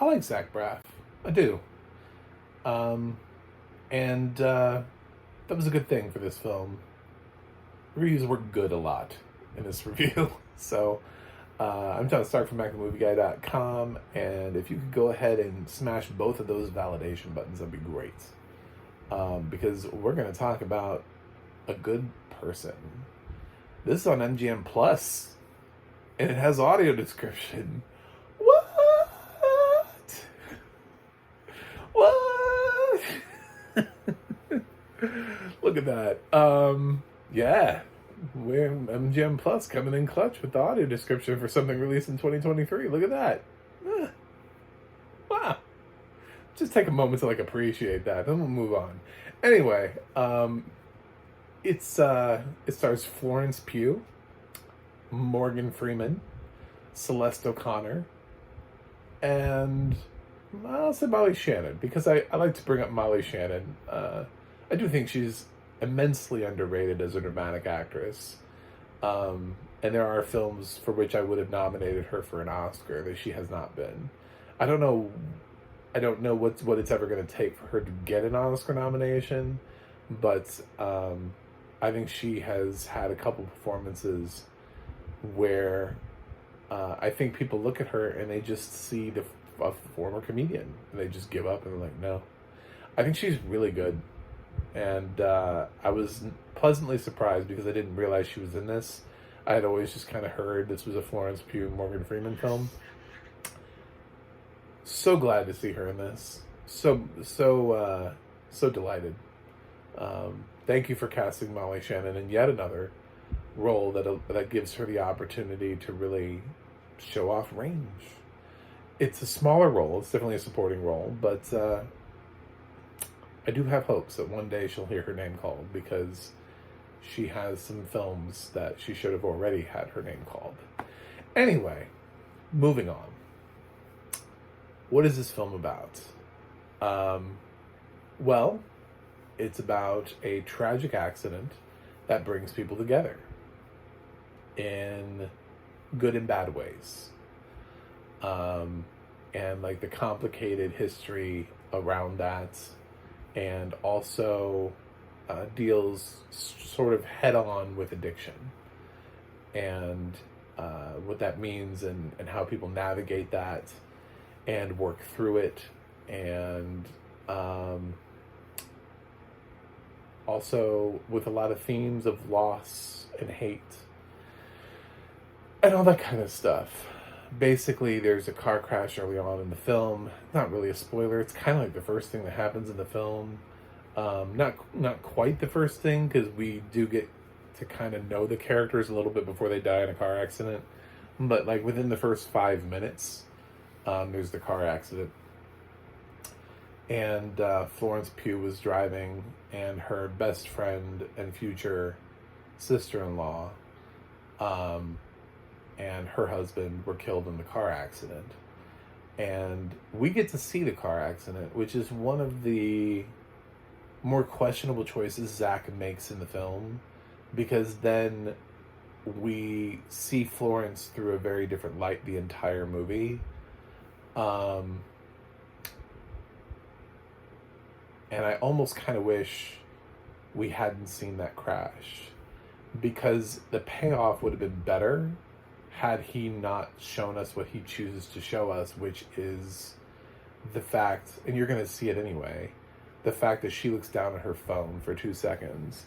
I like Zach Braff. I do. Um, and that was a good thing for this film. We're going to use the word good a lot in this review. So I'm John Stark from MacTheMovieGuy.com, and if you could go ahead and smash both of those validation buttons, that'd be great. Because we're going to talk about a good person. This is on MGM Plus, and it has audio description. What? What? Look at that. Yeah. We're MGM Plus coming in clutch with the audio description for something released in 2023. Look at that. Wow. Just take a moment to appreciate that. Then we'll move on. Anyway, it stars Florence Pugh, Morgan Freeman, Celeste O'Connor, and I'll say Molly Shannon, because I like to bring up Molly Shannon. I do think she's immensely underrated as a dramatic actress. And there are films for which I would have nominated her for an Oscar that she has not been. I don't know what it's ever going to take for her to get an Oscar nomination, but I think she has had a couple performances where I think people look at her and they just see a former comedian and they just give up and they're like, no. I think she's really good, and I was pleasantly surprised because I didn't realize she was in this. I had always just kind of heard this was a Florence Pugh Morgan Freeman film. So glad to see her in this. So delighted. Thank you for casting Molly Shannon in yet another role that gives her the opportunity to really show off range. It's a smaller role. It's definitely a supporting role, but I do have hopes that one day she'll hear her name called, because she has some films that she should have already had her name called. Anyway, moving on. What is this film about? Well, it's about a tragic accident that brings people together in good and bad ways. And the complicated history around that, and also deals sort of head on with addiction and what that means, and how people navigate that and work through it, and also with a lot of themes of loss and hate and all that kind of stuff. Basically, there's a car crash early on in the film. Not really a spoiler. It's kind of like the first thing that happens in the film. Not quite the first thing, because we do get to kind of know the characters a little bit before they die in a car accident. But within the first 5 minutes, there's the car accident. And Florence Pugh was driving, and her best friend and future sister-in-law and her husband were killed in the car accident. And we get to see the car accident, which is one of the more questionable choices Zach makes in the film, because then we see Florence through a very different light the entire movie. And I almost kind of wish we hadn't seen that crash, because the payoff would have been better had he not shown us what he chooses to show us, which is the fact, and you're going to see it anyway, the fact that she looks down at her phone for 2 seconds.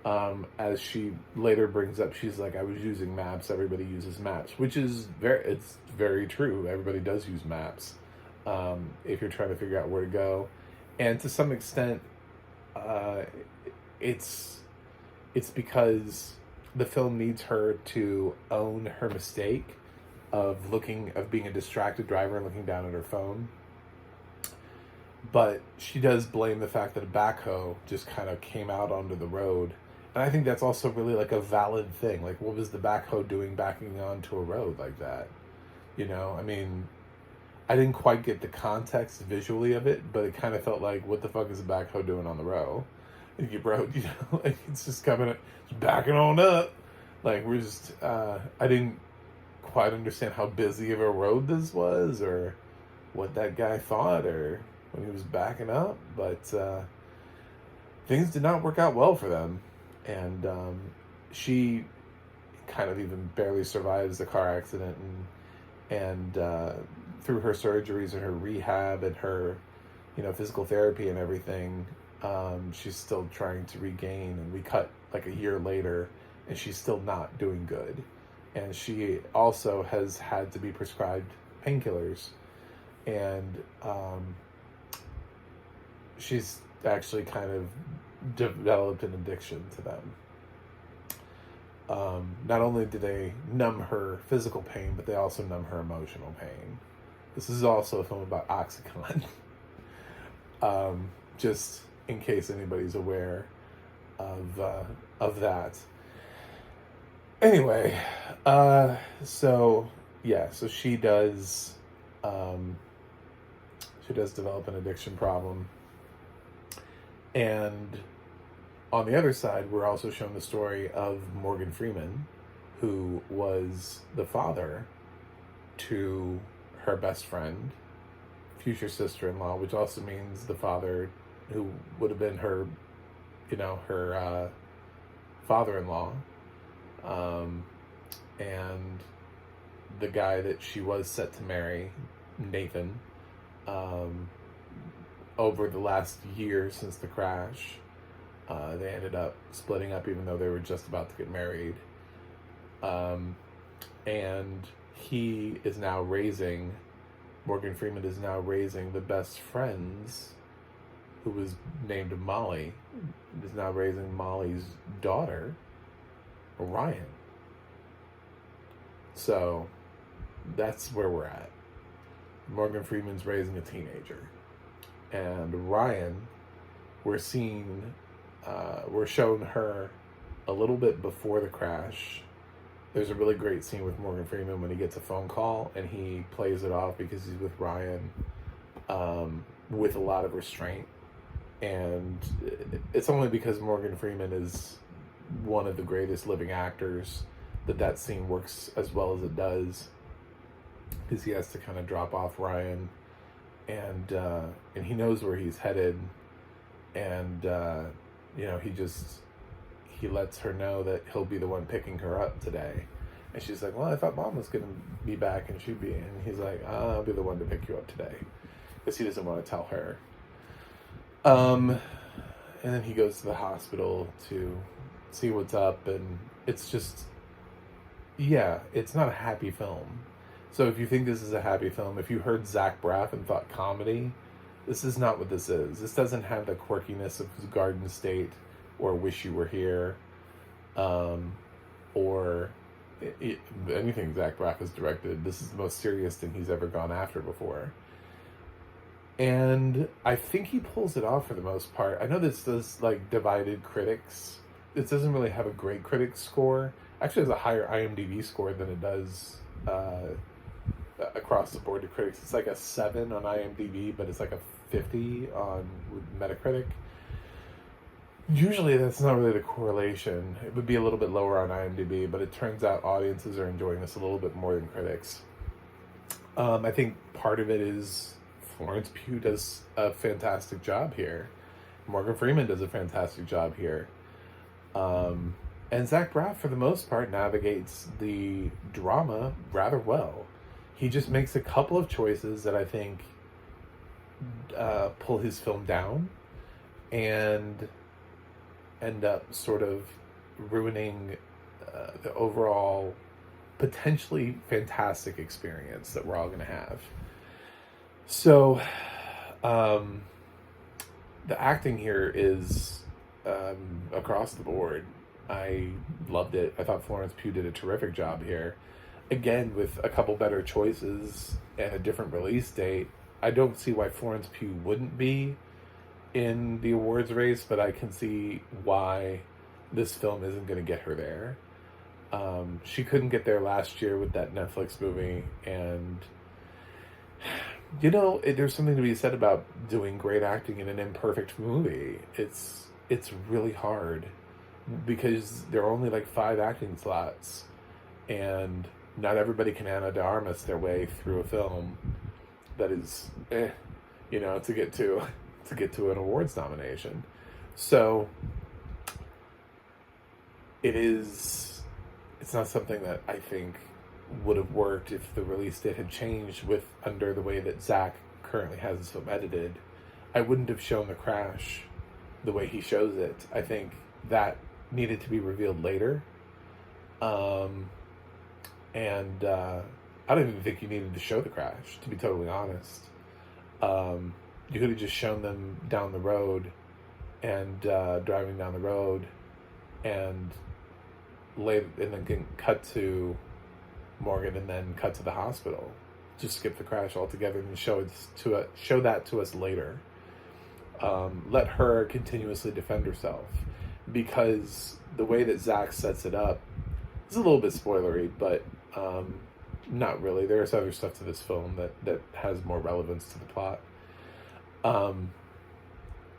As she later brings up, she's like, I was using maps. Everybody uses maps, which is it's very true. Everybody does use maps if you're trying to figure out where to go. And to some extent, it's because the film needs her to own her mistake of being a distracted driver and looking down at her phone. But she does blame the fact that a backhoe just kind of came out onto the road. And I think that's also really a valid thing. What was the backhoe doing backing onto a road like that? I mean, I didn't quite get the context visually of it, but it kind of felt like, what the fuck is a backhoe doing on the road? It's just it's backing on up. We're just, I didn't quite understand how busy of a road this was, or what that guy thought or when he was backing up, but things did not work out well for them. And she kind of even barely survives the car accident, and through her surgeries and her rehab and her, physical therapy and everything, she's still trying to regain. And we cut like a year later, and she's still not doing good. And she also has had to be prescribed painkillers, and she's actually kind of developed an addiction to them. Not only do they numb her physical pain, but they also numb her emotional pain. This is also a film about Oxycontin. Just in case anybody's aware of that. Anyway, so she does develop an addiction problem, and on the other side, we're also shown the story of Morgan Freeman, who was the father to her best friend, future sister-in-law, which also means the father who would have been her, her father-in-law, and the guy that she was set to marry, Nathan, over the last year since the crash. They ended up splitting up even though they were just about to get married. And Morgan Freeman is now raising the best friends, who was named Molly, is now raising Molly's daughter, Ryan. So that's where we're at. Morgan Freeman's raising a teenager. And Ryan, we're shown her a little bit before the crash. There's a really great scene with Morgan Freeman when he gets a phone call and he plays it off because he's with Ryan, with a lot of restraint. And it's only because Morgan Freeman is one of the greatest living actors that scene works as well as it does, because he has to kind of drop off Ryan, and he knows where he's headed, and he lets her know that he'll be the one picking her up today. And she's like, well, I thought Mom was going to be back and she'd be. And he's like, I'll be the one to pick you up today, because he doesn't want to tell her. And then he goes to the hospital to see what's up. And it's just, it's not a happy film. So if you think this is a happy film, if you heard Zach Braff and thought comedy, this is not what this is. This doesn't have the quirkiness of Garden State or Wish You Were Here, or anything Zach Braff has directed. This is the most serious thing he's ever gone after before. And I think he pulls it off for the most part. I know this does divided critics. It doesn't really have a great critic score. Actually, it has a higher IMDb score than it does across the board to critics. It's like a 7 on IMDb, but it's like a 50 on Metacritic. Usually that's not really the correlation. It would be a little bit lower on IMDb, but it turns out audiences are enjoying this a little bit more than critics. I think part of it is Florence Pugh does a fantastic job here. Morgan Freeman does a fantastic job here. And Zach Braff, for the most part, navigates the drama rather well. He just makes a couple of choices that I think pull his film down and end up sort of ruining the overall potentially fantastic experience that we're all going to have. So the acting here is across the board. I loved it. I thought Florence Pugh did a terrific job here. Again, with a couple better choices and a different release date, I don't see why Florence Pugh wouldn't be in the awards race, but I can see why this film isn't going to get her there. She couldn't get there last year with that Netflix movie, and there's something to be said about doing great acting in an imperfect movie. It's really hard because there are only 5 acting slots, and not everybody can Ana de Armas their way through a film that is, to get to an awards nomination. So it's not something that I think would have worked if the release date had changed under the way that Zach currently has his film edited. I wouldn't have shown the crash the way he shows it. I think that needed to be revealed later. And I don't even think you needed to show the crash, to be totally honest. You could have just shown them down the road and driving down the road and then cut to Morgan and then cut to the hospital. Just skip the crash altogether and show that to us later. Let her continuously defend herself, because the way that Zach sets it up is a little bit spoilery, but not really. There's other stuff to this film that has more relevance to the plot.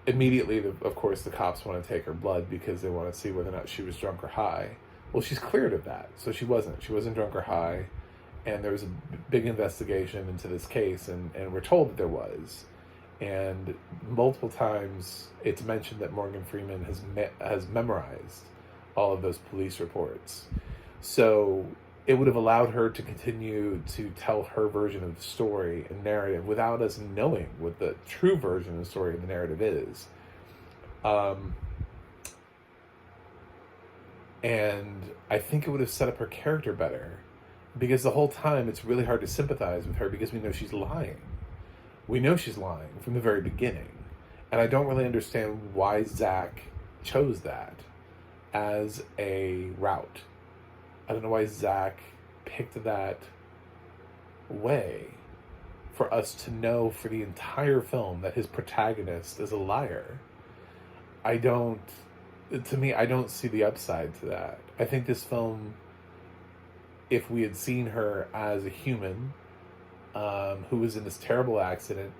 Immediately, of course, the cops want to take her blood because they want to see whether or not she was drunk or high. Well, she's cleared of that, so she wasn't. She wasn't drunk or high, and there was a big investigation into this case, and we're told that there was. And multiple times it's mentioned that Morgan Freeman has memorized all of those police reports. So it would have allowed her to continue to tell her version of the story and narrative without us knowing what the true version of the story and the narrative is. And I think it would have set up her character better, because the whole time it's really hard to sympathize with her because we know she's lying. We know she's lying from the very beginning. And I don't really understand why Zach chose that as a route. I don't know why Zach picked that way for us to know for the entire film that his protagonist is a liar. I don't see the upside to that. I think this film, if we had seen her as a human who was in this terrible accident,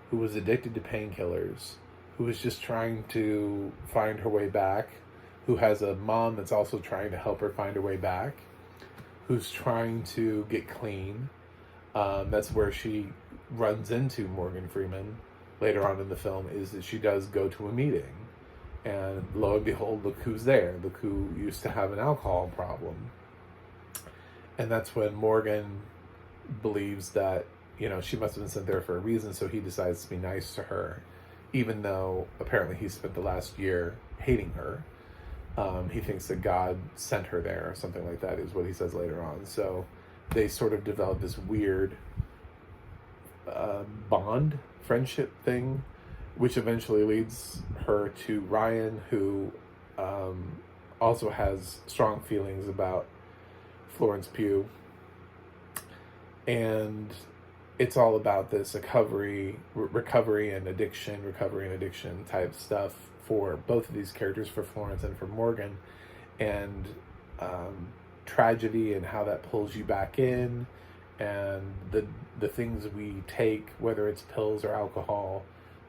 who was addicted to painkillers, who was just trying to find her way back, who has a mom that's also trying to help her find her way back, who's trying to get clean. That's where she runs into Morgan Freeman later on in the film, is that she does go to a meeting. And lo and behold, look who's there. Look who used to have an alcohol problem. And that's when Morgan believes that, she must have been sent there for a reason, so he decides to be nice to her, even though apparently he spent the last year hating her. He thinks that God sent her there, or something like that is what he says later on. So they sort of develop this weird bond, friendship thing, which eventually leads her to Ryan, who also has strong feelings about Florence Pugh. And it's all about this recovery and addiction type stuff for both of these characters, for Florence and for Morgan, and tragedy and how that pulls you back in, and the things we take, whether it's pills or alcohol,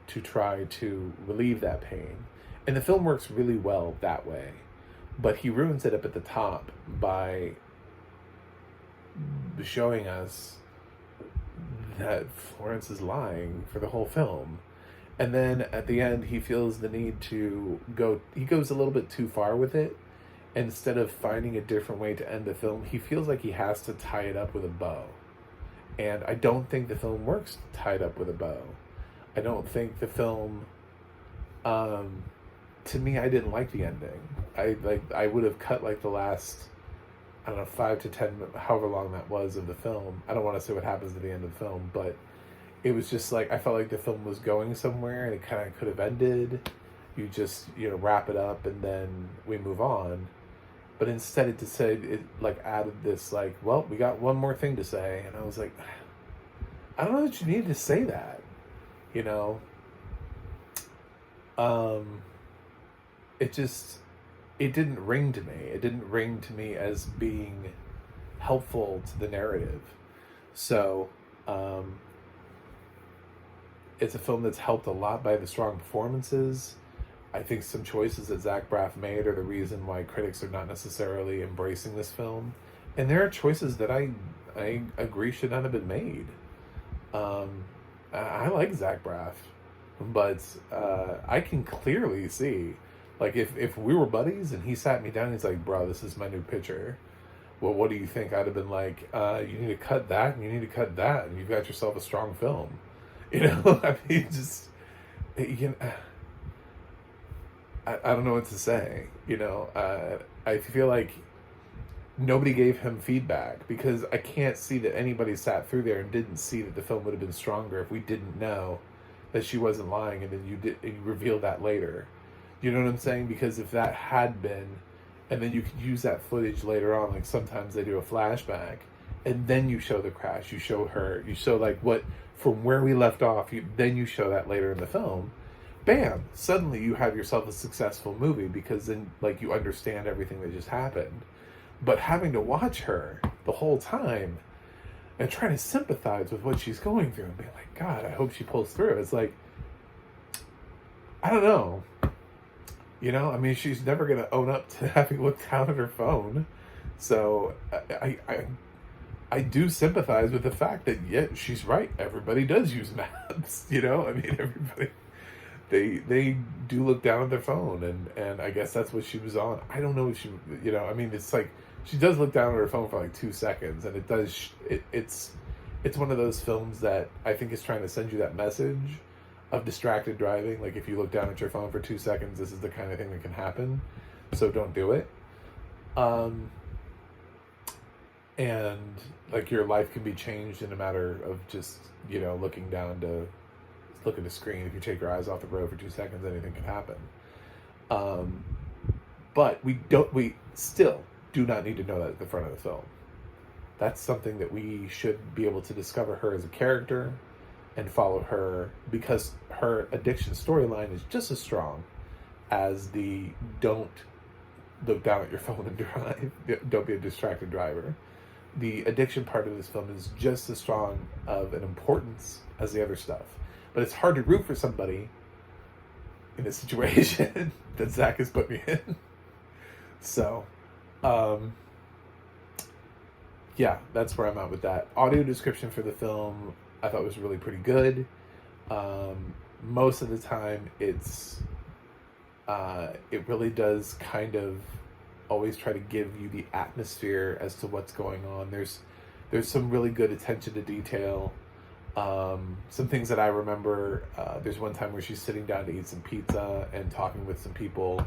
to try to relieve that pain. And the film works really well that way, but he ruins it up at the top by showing us that Florence is lying for the whole film. And then at the end, he feels the need to he goes a little bit too far with it. Instead of finding a different way to end the film, he feels like he has to tie it up with a bow. And I don't think the film works tied up with a bow. I don't think the film, to me, I didn't like the ending. I would have cut the last, 5 to 10, however long that was of the film. I don't want to say what happens at the end of the film, but it was just I felt like the film was going somewhere and it kind of could have ended. You just, wrap it up and then we move on. But instead it added this, well, we got one more thing to say. And I was like, I don't know that you needed to say that, it didn't ring to me. It didn't ring to me as being helpful to the narrative. So, it's a film that's helped a lot by the strong performances. I think some choices that Zach Braff made are the reason why critics are not necessarily embracing this film. And there are choices that I agree should not have been made. Um, I like Zach Braff, but I can clearly see, like, if we were buddies and he sat me down, he's like, "Bro, this is my new picture. Well, what do you think?" I'd have been like, "You need to cut that, and you need to cut that, and you've got yourself a strong film." You know, I mean, just you know, I don't know what to say. You know, I feel like nobody gave him feedback because I can't see that anybody sat through there and didn't see that the film would have been stronger if we didn't know that she wasn't lying, and then you revealed that later. You know what I'm saying? Because if that had been, and then you could use that footage later on, like sometimes they do a flashback, and then you show the crash, you show her, you show like what from where we left off, then you show that later in the film. Bam! Suddenly you have yourself a successful movie because then like you understand everything that just happened. But having to watch her the whole time and trying to sympathize with what she's going through and being like, God, I hope she pulls through. It's like, I don't know. You know, I mean, she's never going to own up to having looked down at her phone. So I do sympathize with the fact that, yeah, she's right. Everybody does use maps. You know, I mean, everybody, they do look down at their phone. And I guess that's what she was on. I don't know if she, you know, I mean, it's like, she does look down at her phone for like 2 seconds. And it does, it's one of those films that I think is trying to send you that message of distracted driving. Like if you look down at your phone for 2 seconds, this is the kind of thing that can happen. So don't do it. And like your life can be changed in a matter of just, you know, looking down to look at the screen. If you take your eyes off the road for 2 seconds, anything can happen. But we still do not need to know that at the front of the film. That's something that we should be able to discover her as a character and follow her, because her addiction storyline is just as strong as the don't look down at your phone and drive, don't be a distracted driver. The addiction part of this film is just as strong of an importance as the other stuff. But it's hard to root for somebody in a situation that Zach has put me in. So, yeah, that's where I'm at with that. Audio description for the film, I thought was really pretty good. Most of the time, it really does kind of always try to give you the atmosphere as to what's going on. There's some really good attention to detail. Some things that I remember, there's one time where she's sitting down to eat some pizza and talking with some people.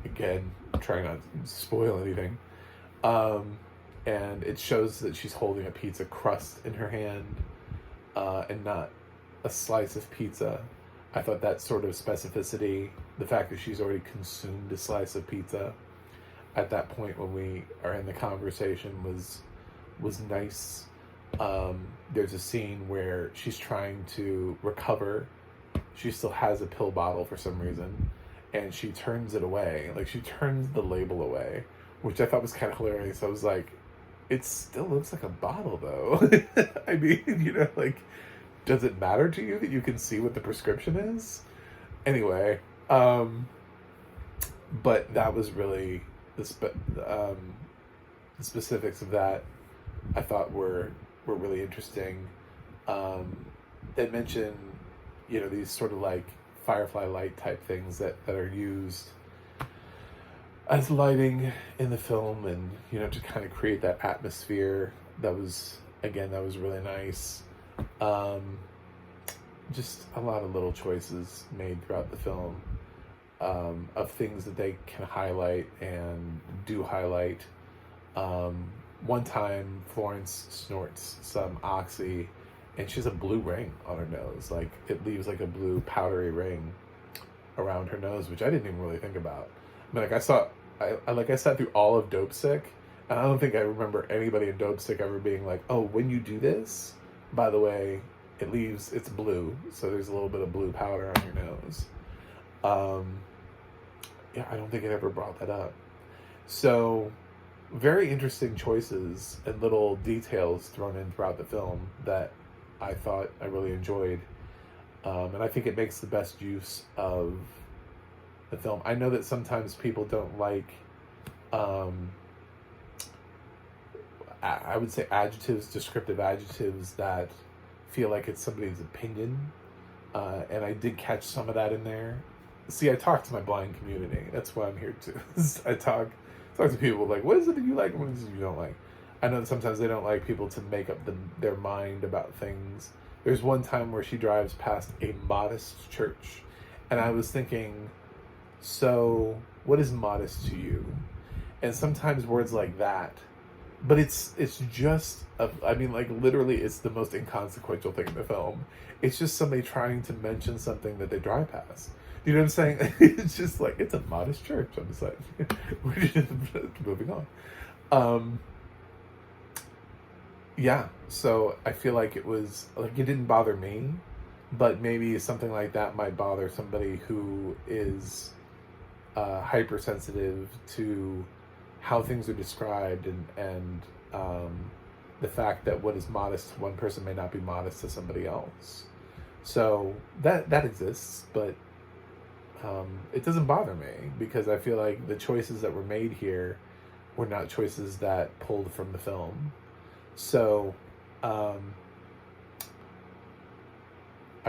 Again, trying not to spoil anything. And it shows that she's holding a pizza crust in her hand, and not a slice of pizza. I thought that sort of specificity, the fact that she's already consumed a slice of pizza at that point when we are in the conversation was nice. There's a scene where she's trying to recover. She still has a pill bottle for some reason, and she turns it away. Like, she turns the label away, which I thought was kind of hilarious. I was like, it still looks like a bottle, though. I mean, you know, like, does it matter to you that you can see what the prescription is? Anyway, but that was really the specifics of that I thought were really interesting. They mention, you know, these sort of like firefly light type things that are used as lighting in the film, and, you know, to kind of create that atmosphere. That was really nice. Just a lot of little choices made throughout the film, of things that they can highlight and do highlight. One time Florence snorts some oxy and she has a blue ring on her nose. Like, it leaves like a blue powdery ring around her nose, which I didn't even really think about. I mean, like, I sat through all of Dope Sick, and I don't think I remember anybody in Dope Sick ever being like, oh, when you do this, by the way, it's blue, so there's a little bit of blue powder on your nose. Yeah, I don't think it ever brought that up. So, very interesting choices and little details thrown in throughout the film that I thought I really enjoyed. And I think it makes the best use of the film. I know that sometimes people don't like, I would say descriptive adjectives that feel like it's somebody's opinion. And I did catch some of that in there. See, I talk to my blind community. That's why I'm here too. I talk to people like, what is it that you like and what is it you don't like? I know that sometimes they don't like people to make up their mind about things. There's one time where she drives past a modest church, and I was thinking, so what is modest to you? And sometimes words like that, but it's just, I mean, like, literally, it's the most inconsequential thing in the film. It's just somebody trying to mention something that they drive past. You know what I'm saying? It's just like, it's a modest church. I'm just like, we're just moving on. Yeah, so I feel like it was, like, it didn't bother me, but maybe something like that might bother somebody who is hypersensitive to how things are described, and the fact that what is modest to one person may not be modest to somebody else. So that exists, but it doesn't bother me, because I feel like the choices that were made here were not choices that pulled from the film. So I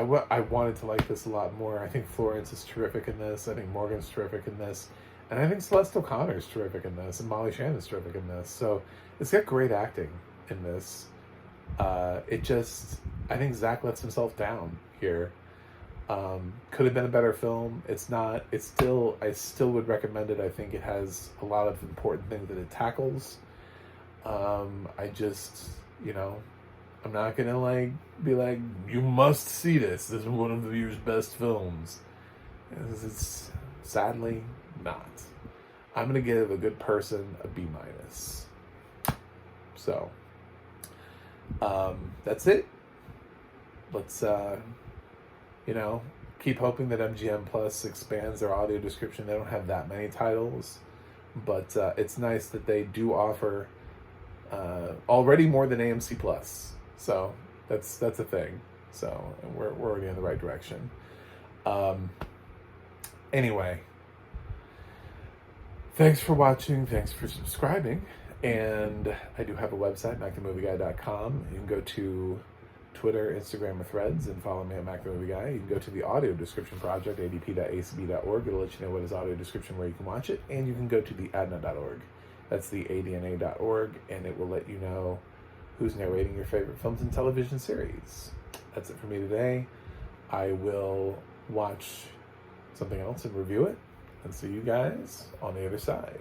wanted to like this a lot more. I think Florence is terrific in this. I think Morgan's terrific in this. And I think Celeste O'Connor is terrific in this. And Molly Shannon is terrific in this. So it's got great acting in this. I think Zach lets himself down here. Could have been a better film. It's not. I still would recommend it. I think it has a lot of important things that it tackles. I just, I'm not gonna be like, you must see this. This is one of the year's best films. It's sadly not. I'm gonna give a good person a B-. So, that's it. Let's, keep hoping that MGM Plus expands their audio description. They don't have that many titles, but it's nice that they do offer already more than AMC Plus. So that's a thing. So we're already in the right direction. Anyway, thanks for watching. Thanks for subscribing. And I do have a website, MacTheMovieGuy.com. You can go to Twitter, Instagram, or Threads and follow me at MacTheMovieGuy. You can go to the Audio Description Project, adp.acb.org. It'll let you know what is audio description, where you can watch it. And you can go to the ADNA.org. That's the ADNA.org, and it will let you know who's narrating your favorite films and television series. That's it for me today. I will watch something else and review it, and see you guys on the other side.